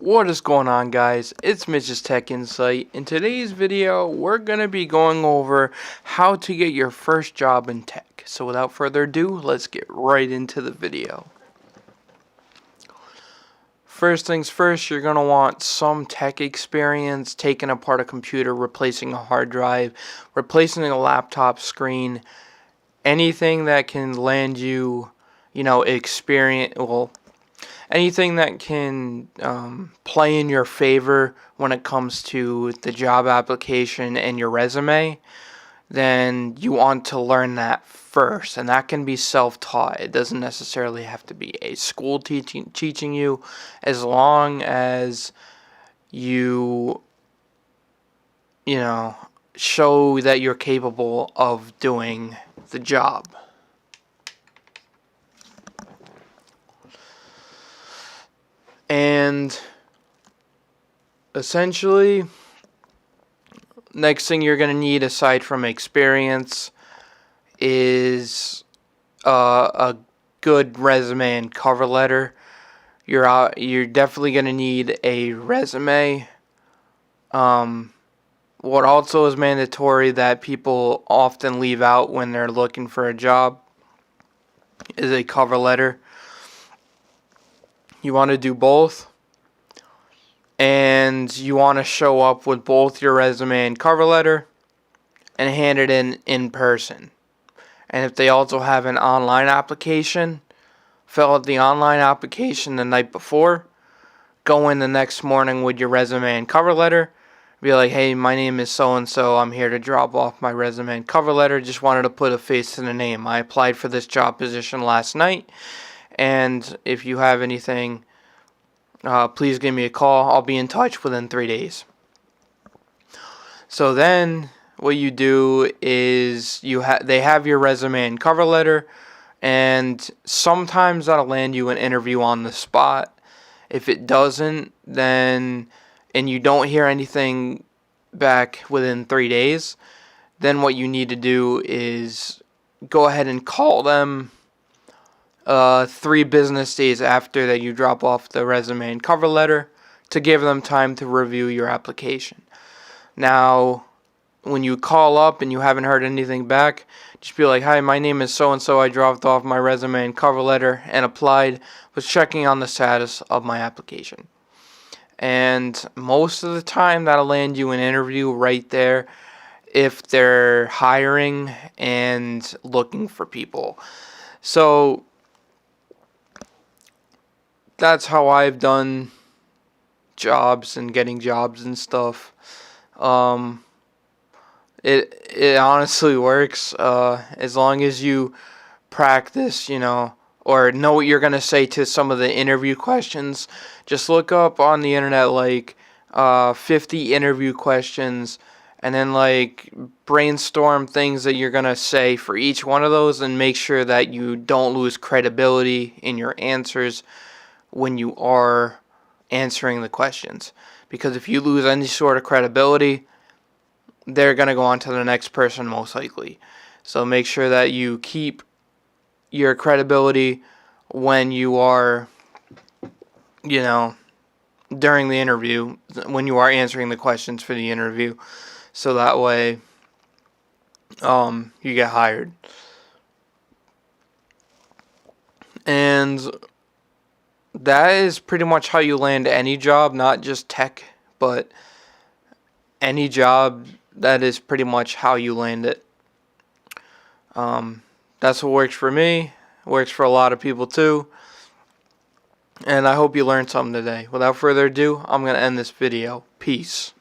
What is going on, guys? It's Mitch's Tech Insight. In today's video, we're going to be going over how to get your first job in tech. So without further ado, let's get right into the video. First things first, you're going to want some tech experience, taking apart a computer, replacing a hard drive, replacing a laptop screen, anything that can land you, experience, anything that can play in your favor when it comes to the job application and your resume, then you want to learn that first. And that can be self-taught. It doesn't necessarily have to be a school teaching you, as long as you show that you're capable of doing the job. And essentially, next thing you're going to need aside from experience is a good resume and cover letter. You're definitely going to need a resume. What also is mandatory that people often leave out when they're looking for a job is a cover letter. You want to do both, and you want to show up with both your resume and cover letter and hand it in person. And if they also have an online application, fill out the online application the night before, go in the next morning with your resume and cover letter, be like, hey, my name is so-and-so, I'm here to drop off my resume and cover letter, just wanted to put a face to the name. I applied for this job position last night, and if you have anything, please give me a call. I'll be in touch within 3 days. So then what you do is they have your resume and cover letter, and sometimes that'll land you an interview on the spot. If it doesn't, then and you don't hear anything back within 3 days, then what you need to do is go ahead and call them 3 business days after that you drop off the resume and cover letter to give them time to review your application. Now, when you call up and you haven't heard anything back, just be like, hi, my name is so-and-so, I dropped off my resume and cover letter and applied, was checking on the status of my application. And most of the time that'll land you an interview right there if they're hiring and looking for people. So that's how I've done jobs and getting jobs and stuff. It honestly works as long as you practice, or know what you're gonna say to some of the interview questions. Just look up on the internet 50 interview questions, and then brainstorm things that you're gonna say for each one of those, and make sure that you don't lose credibility in your answers when you are answering the questions. Because if you lose any sort of credibility, they're going to go on to the next person most likely. So make sure that you keep your credibility when you are, during the interview, when you are answering the questions for the interview. So that way, you get hired. And that is pretty much how you land any job, not just tech, but any job. That is pretty much how you land it. That's what works for me. Works for a lot of people too. And I hope you learned something today. Without further ado, I'm going to end this video. Peace.